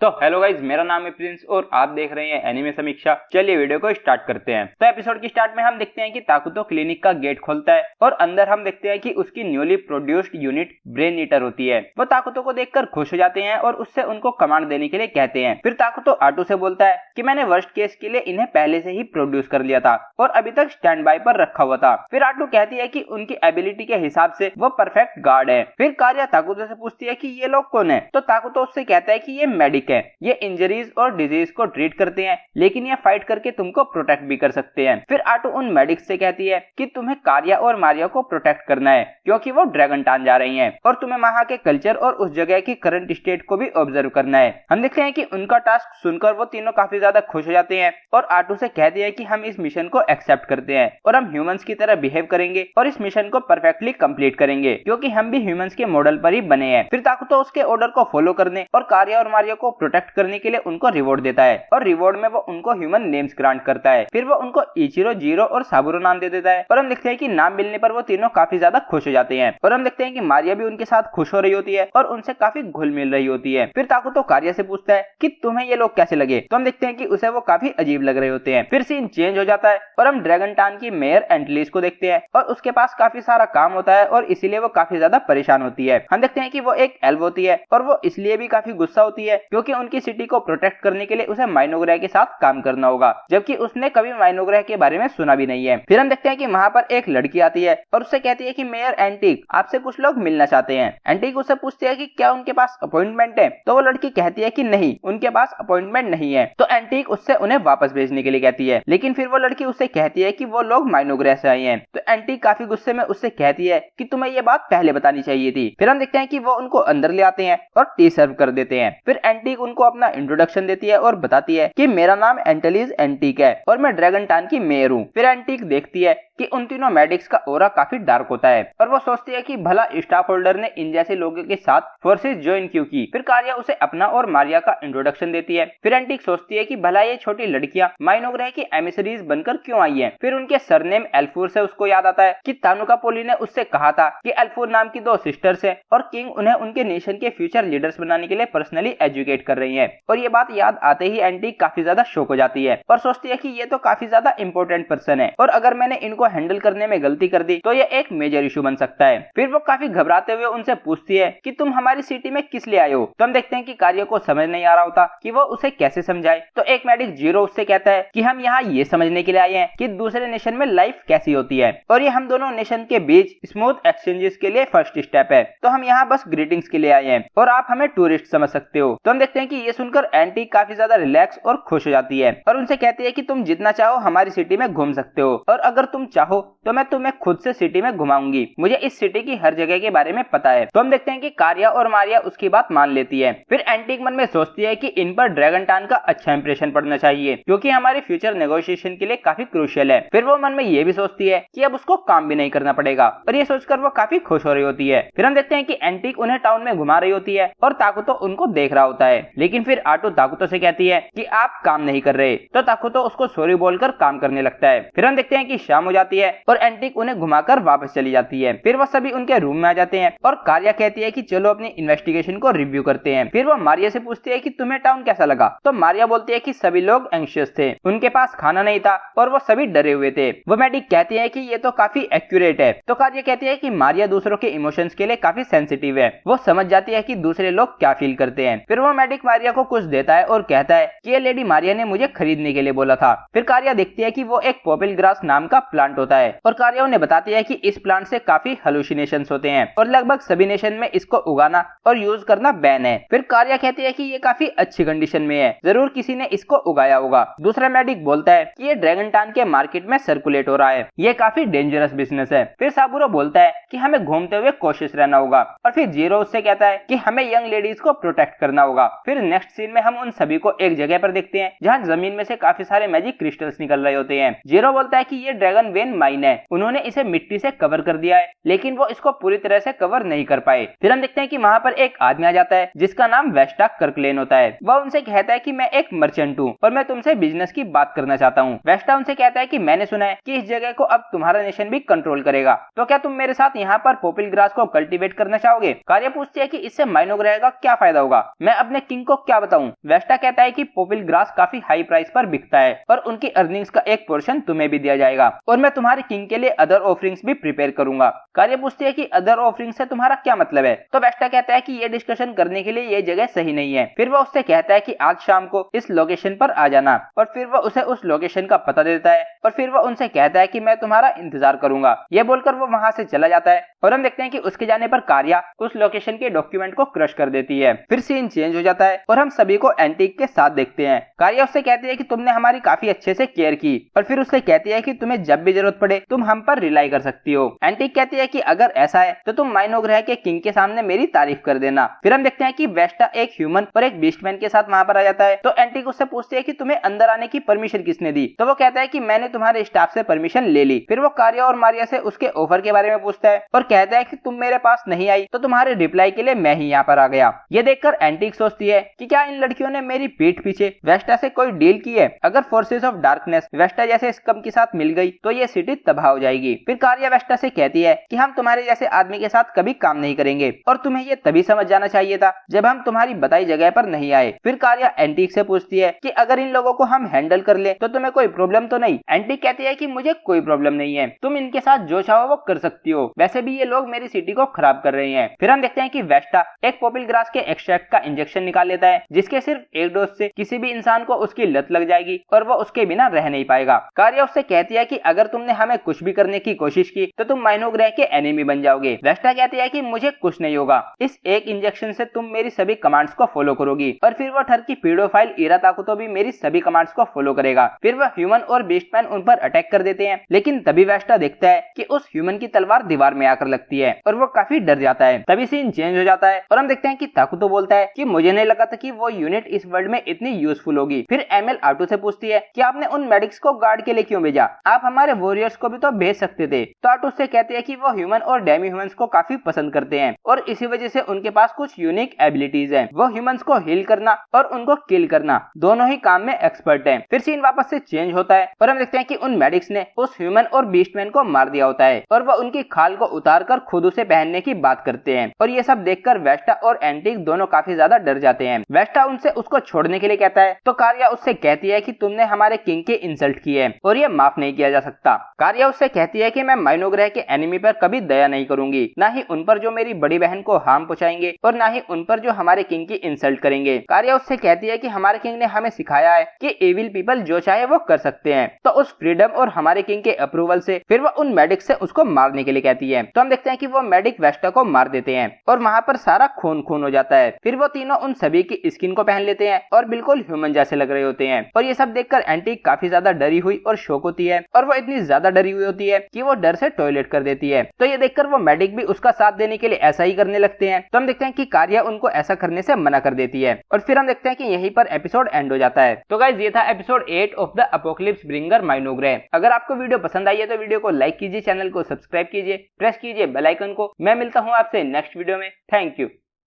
तो hello guys, मेरा नाम है प्रिंस और आप देख रहे हैं एनिमे समीक्षा। चलिए वीडियो को स्टार्ट करते हैं। तो एपिसोड की स्टार्ट में हम देखते हैं कि ताकुतो क्लिनिक का गेट खोलता है और अंदर हम देखते हैं कि उसकी newly produced unit brain eater होती है। वो ताकुतो को देखकर खुश हो जाते हैं और उससे उनको कमांड देने के लिए कहते हैं। फिर ताकुतो आटू से बोलता है कि मैंने वर्स्ट केस के लिए इन्हें पहले से ही प्रोड्यूस कर लिया था और अभी तक स्टैंड बाय पर रखा हुआ था। फिर आटू कहती है कि उनकी एबिलिटी के हिसाब से वो परफेक्ट गार्ड है। फिर कार्या ताकुतो से पूछती है कि ये लोग कौन है, तो ताकुतो उससे कहता है कि ये मेडिक है, ये इंजरीज और डिजीज को ट्रीट करते हैं लेकिन ये फाइट करके तुमको प्रोटेक्ट भी कर सकते हैं। फिर आटू उन मेडिक्स से कहती है कि तुम्हें कार्या और मारिया को प्रोटेक्ट करना है क्योंकि वो ड्रैगन टान जा रही हैं और तुम्हें वहां के कल्चर और उस जगह की करंट स्टेट को भी ऑब्जर्व करना है। हम देखते हैं कि उनका टास्क सुनकर वो तीनों काफी ज्यादा खुश हो जाते हैं और आटू से कहते हैं कि हम इस मिशन को एक्सेप्ट करते हैं और हम ह्यूमंस की तरह बिहेव करेंगे और इस मिशन को परफेक्टली कंप्लीट करेंगे क्योंकि हम भी ह्यूमंस के मॉडल पर ही बने हैं। फिर ताकुतो उसके ऑर्डर को फॉलो करने और कार्या और मारिया को प्रोटेक्ट करने के लिए उनको रिवॉर्ड देता है और रिवॉर्ड में वो उनको ह्यूमन नेम्स ग्रांट करता है। फिर वो उनको इचिरो, जीरो और साबुरो नाम दे देता है और हम देखते हैं कि नाम मिलने पर वो तीनों काफी ज्यादा खुश हो जाते हैं और हम देखते हैं कि मारिया भी उनके साथ खुश हो रही होती है और उनसे काफी घुल मिल रही होती है। फिर ताकुतो कार्या से पूछता है कि तुम्हें ये लोग कैसे लगे, तो हम देखते हैं कि उसे वो काफी अजीब लग रहे होते हैं। फिर सीन चेंज हो जाता है और हम ड्रैगन टान की मेयर एंटलिस को देखते हैं और उसके पास काफी सारा काम होता है और इसीलिए वो काफी ज्यादा परेशान होती है। हम देखते हैं कि वो एक एल्फ होती है और वो इसलिए भी काफी गुस्सा होती है क्योंकि उनकी सिटी को प्रोटेक्ट करने के लिए उसे माइनोग्रह के साथ काम करना होगा जबकि उसने कभी माइनोग्रह के बारे में सुना भी नहीं है। फिर हम देखते हैं कि वहां पर एक लड़की आती है और उससे कहती है कि मेयर एंटिक आपसे कुछ लोग मिलना चाहते हैं। एंटिक उससे पूछती है कि क्या उनके पास अपॉइंटमेंट है, तो वो लड़की कहती है कि नहीं, उनके पास अपॉइंटमेंट नहीं है। तो एंटिक उससे उन्हें वापस भेजने के लिए कहती है लेकिन फिर वो लड़की उससे कहती है कि वो लोग माइनोग्रह से आए हैं। तो एंटिक काफी गुस्से में उससे कहती है कि तुम्हें ये बात पहले बतानी चाहिए थी। फिर हम देखते हैं कि वो उनको अंदर ले आते हैं और टी सर्व कर देते हैं। फिर एंटिक उनको अपना इंट्रोडक्शन देती है और बताती है कि मेरा नाम एंटलिस एंटिक है और मैं ड्रैगन टान की मेयर हूँ। फिर एंटिक देखती है कि उन तीनों मेडिक्स का ऑरा काफी डार्क होता है और वो सोचती है कि भला स्टाफ होल्डर ने इन जैसे लोगों के साथ फोर्सेस ज्वाइन क्यों की। फिर कार्या उसे अपना और मारिया का इंट्रोडक्शन देती है। फिर एंटिक सोचती है कि भला ये छोटी लड़कियां माइनोग्रह की एमिसरीज बनकर क्यों आई हैं। फिर उनके सरनेम एल्फूर से उसको याद आता है कि तानुका पोली ने उससे कहा था कि एल्फूर नाम की 2 सिस्टर्स है और किंग उन्हें उनके नेशन के फ्यूचर लीडर्स बनाने के लिए पर्सनली एजुकेट कर रही है। और ये बात याद आते ही एंटिक काफी ज्यादा शॉक हो जाती है और सोचती है कि ये तो काफी ज्यादा इंपॉर्टेंट पर्सन है और अगर मैंने इनको हैंडल करने में गलती कर दी तो ये एक मेजर इशू बन सकता है। फिर वो काफी घबराते हुए उनसे पूछती है कि तुम हमारी सिटी में किस लिए आए हो। तो हम देखते हैं कि कार्य को समझ नहीं आ रहा होता कि वो उसे कैसे समझाए। तो एक मेडिक जीरो उससे कहता है कि हम यहाँ ये समझने के लिए आए हैं कि दूसरे नेशन में लाइफ कैसी होती है और ये हम दोनों नेशन के बीच स्मूथ एक्सचेंजेस के लिए फर्स्ट स्टेप है। तो हम यहाँ बस ग्रीटिंग्स के लिए आए हैं और आप हमें टूरिस्ट समझ सकते हो। तो हम देखते हैं कि ये सुनकर एंटी काफी ज्यादा रिलैक्स और खुश हो जाती है और उनसे कहती है कि तुम जितना चाहो हमारी सिटी में घूम सकते हो और अगर तुम चाहो तो मैं तुम्हें खुद से सिटी में घुमाऊंगी, मुझे इस सिटी की हर जगह के बारे में पता है। तो हम देखते हैं कि कार्या और मारिया उसकी बात मान लेती है। फिर एंटिक मन में सोचती है कि इन पर ड्रैगन टान का अच्छा इंप्रेशन पड़ना चाहिए क्योंकि हमारे फ्यूचर नेगोशिएशन के लिए काफी क्रूशियल है। फिर वो मन में ये भी सोचती है कि अब उसको काम भी नहीं करना पड़ेगा और ये सोचकर वो काफी खुश हो रही होती है। फिर हम देखते हैं कि एंटिक उन्हें टाउन में घुमा रही होती है और ताकुतो उनको देख रहा होता है लेकिन फिर आटू ताकुतो से कहती है कि आप काम नहीं कर रहे, तो ताकुतो उसको सॉरी बोलकर काम करने लगता है। फिर हम देखते हैं कि शाम हो जाती है और एंटिक उन्हें घुमाकर वापस चली जाती है। फिर वो सभी उनके रूम में आ जाते हैं और कार्या कहती है कि चलो अपनी इन्वेस्टिगेशन को रिव्यू करते हैं। फिर वो मारिया से पूछती है कि तुम्हें टाउन कैसा लगा। तो मारिया बोलती है कि सभी लोग एंग्शियस थे, उनके पास खाना नहीं था और वो सभी डरे हुए थे। वो मेडिक कहती है कि ये तो काफी एक्यूरेट है। तो कार्या कहती है कि मारिया दूसरों के इमोशंस के लिए काफी सेंसिटिव है, वो समझ जाती है कि दूसरे लोग क्या फील करते हैं। फिर वो मेडिक मारिया को कुछ देता है और कहता है कि ये लेडी मारिया ने मुझे खरीदने के लिए बोला था। फिर कार्या देखती है कि वो एक पोपिल ग्रास नाम का प्लांट होता है और कार्या उन्हें बताती है कि इस प्लांट से काफी हेलुसिनेशंस होते हैं और लगभग सभी नेशन में इसको उगाना और यूज करना बैन है। फिर कार्या कहती है कि ये काफी अच्छी कंडीशन में है, जरूर किसी ने इसको उगाया होगा। दूसरा मेडिक बोलता है कि ये ड्रैगन टान के मार्केट में सर्कुलेट हो रहा है, ये काफी डेंजरस बिजनेस है। फिर साबुरो बोलता है कि हमें घूमते हुए कोशिश रहना होगा और फिर जीरो उससे कहता है कि हमें यंग लेडीज को प्रोटेक्ट करना होगा। फिर नेक्स्ट सीन में हम उन सभी को एक जगह पर देखते हैं जहाँ जमीन में से काफी सारे मैजिक क्रिस्टल्स निकल रहे होते हैं। जीरो बोलता है कि ये ड्रैगन वेन मेन माइन है उन्होंने इसे मिट्टी से कवर कर दिया है, लेकिन वो इसको पूरी तरह से कवर नहीं कर पाए। फिर हम देखते हैं कि वहाँ पर एक आदमी आ जाता है जिसका नाम वेस्टा कर्कलेन होता है। वह उनसे कहता है कि मैं एक मर्चेंट हूँ और मैं तुमसे बिजनेस की बात करना चाहता हूँ। वेस्टा उनसे कहता है कि मैंने सुना है कि इस जगह को अब तुम्हारा नेशन भी कंट्रोल करेगा, तो क्या तुम मेरे साथ यहाँ पर पोपिल ग्रास को कल्टीवेट करना चाहोगे? कार्या पूछती है कि इससे माइनो ग्रह का क्या फायदा होगा, मैं अपने किंग को क्या बताऊं? वेस्टा कहता है कि पोपिल ग्रास काफी हाई प्राइस पर बिकता है और उनकी अर्निंग्स का एक पोर्शन तुम्हें भी दिया जाएगा और मैं तुम्हारे किंग के लिए अदर ऑफरिंग्स भी प्रिपेयर करूंगा। कार्या पूछती है कि अदर ऑफरिंग्स से तुम्हारा क्या मतलब है? तो वेस्टा कहता है कि ये डिस्कशन करने के लिए ये जगह सही नहीं है। फिर वह उससे कहता है कि आज शाम को इस लोकेशन पर आ जाना और फिर वह उसे उस लोकेशन का पता देता है और फिर वह उनसे कहता है कि मैं तुम्हारा इंतजार करूंगा। ये बोलकर वो वहां से चला जाता है और हम देखते हैं कि उसके जाने पर कार्या उस लोकेशन के डॉक्यूमेंट को क्रश कर देती है। फिर सीन चेंज हो जाता है और हम सभी को एंटिक के साथ देखते हैं। कार्या उससे कहती है कि तुमने हमारी काफी अच्छे से केयर की और फिर उससे कहती है कि तुम्हें जब भी जरूरत पड़े तुम हम पर रिलाई कर सकती हो। एंटिक कहती है कि अगर ऐसा है तो तुम माइनो ग्रह के किंग के सामने मेरी तारीफ कर देना। फिर हम देखते हैं कि वेस्टा एक ह्यूमन और एक बीस्टमैन के साथ वहां पर आ जाता है। तो एंटिक उससे पूछती है कि तुम्हें अंदर आने की परमिशन किसने दी? तो वो कहता है कि मैंने तुम्हारे स्टाफ से परमिशन ले ली। फिर वो कार्या और मारिया से उसके ऑफर के बारे में पूछता है और कहता है कि तुम मेरे पास नहीं आई तो तुम्हारे रिप्लाई के लिए मैं ही यहाँ पर आ गया। ये देखकर एंटिक सोचती है कि क्या इन लड़कियों ने मेरी पीठ पीछे वेस्टा से कोई डील की है? अगर फोर्सेस ऑफ डार्कनेस वेस्टा जैसे स्कम के साथ मिल गई तो ये सिटी तबाह हो जाएगी। फिर कार्या वेस्टा से कहती है कि हम तुम्हारे जैसे आदमी के साथ कभी काम नहीं करेंगे और तुम्हें ये तभी समझ जाना चाहिए था जब हम तुम्हारी बताई जगह पर नहीं आए। फिर कार्या एंटिक से पूछती है कि अगर इन लोगों को हम हैंडल कर ले तो तुम्हें कोई प्रॉब्लम तो नहीं? एंटिक कहती है कि मुझे कोई प्रॉब्लम नहीं है, तुम इनके साथ जो चाहो वो कर सकती हो, वैसे भी ये लोग मेरी सिटी को खराब कर रहे हैं। फिर हम देखते हैं कि वेस्टा एक पोपिल ग्रास के एक्सट्रैक्ट का इंजेक्शन निकाल लेता है जिसके सिर्फ एक डोज से किसी भी इंसान को उसकी लत लग जाएगी और वो उसके बिना रह नहीं पाएगा। कार्या उससे कहती है कि अगर तुमने हमें कुछ भी करने की कोशिश की तो तुम माइनो ग्रह के एनिमी बन जाओगे। वेस्टा कहती है कि मुझे कुछ नहीं होगा, इस एक इंजेक्शन से तुम मेरी सभी कमांड्स को फॉलो करोगी और फिर वो ठर की पीडोफाइल इरा ताकुतो भी मेरी सभी कमांड्स को फॉलो करेगा। फिर वह ह्यूमन और बीस्टमैन उन पर अटैक कर देते हैं, लेकिन तभी वेस्टा देखता है कि उस ह्यूमन की तलवार दीवार में आकर लगती है और वो काफी डर जाता है। तभी सीन चेंज हो जाता है और हम देखते हैं कि ताकुतो बोलता है कि मुझे नहीं लगा था कि वो यूनिट इस वर्ल्ड में इतनी यूजफुल होगी। फिर एमएल आटू से पूछती है कि आपने उन मेडिक्स को गार्ड के लिए क्यों भेजा, आप हमारे वॉरियर्स को भी तो भेज सकते थे। तो आटू से कहती है कि वो ह्यूमन और डेमी ह्यूमंस को काफी पसंद करते हैं और इसी वजह से उनके पास कुछ यूनिक एबिलिटीज हैं। वो ह्यूमंस को हील करना और उनको किल करना दोनों ही काम में एक्सपर्ट हैं। फिर सीन वापस से चेंज होता है और हम देखते हैं कि उन मेडिक्स ने उस ह्यूमन और बीस्टमैन को मार दिया होता है और वह उनकी खाल को उतारकर खुद उसे पहनने की बात करते हैं और ये सब देखकर वेस्टा और एंटिक दोनों काफी ज्यादा डर जाते हैं। वेस्टा उनसे उसको छोड़ने के लिए कहता है तो कार्या उससे कहती है कि तुमने हमारे किंग की इंसल्ट की है और ये माफ नहीं किया जा सकता। कार्या उससे कहती है कि मैं माइनो ग्रह के एनिमी पर कभी दया नहीं करूंगी, ना ही उन पर जो मेरी बड़ी बहन को हार्म पहुंचाएंगे और ना ही उन पर जो हमारे किंग की इंसल्ट करेंगे। कार्या उससे कहती है कि हमारे किंग ने हमें सिखाया है कि एविल पीपल जो चाहे वो कर सकते हैं, तो उस फ्रीडम और हमारे किंग के अप्रूवल से फिर वो उन मेडिक से उसको मारने के लिए कहती है। तो हम देखते हैं कि वो मेडिक वेस्टा को मार देते हैं और वहां पर सारा खून खून हो जाता है। फिर वो तीनों उन सभी की स्किन को पहन लेते हैं और बिल्कुल ह्यूमन जैसे लग रहे होते हैं और ये सब देखकर एंटिक काफी ज्यादा डरी हुई और शौक होती है और वो इतनी ज्यादा डरी हुई होती है कि वो डर से टॉयलेट कर देती है। तो ये देखकर वो मेडिक भी उसका साथ देने के लिए ऐसा ही करने लगते हैं। तो हम देखते हैं कि कार्या उनको ऐसा करने से मना कर देती है और फिर हम देखते हैं कि यहीं पर एपिसोड एंड हो जाता है। तो गाइस ये था episode 8 of the apocalypse bringer माइनो ग्रह। अगर आपको वीडियो पसंद आई है तो वीडियो को लाइक कीजिए, चैनल को सब्सक्राइब कीजिए, प्रेस कीजिए बेल आइकन को। मैं मिलता हूँ आपसे नेक्स्ट वीडियो में। Thank you.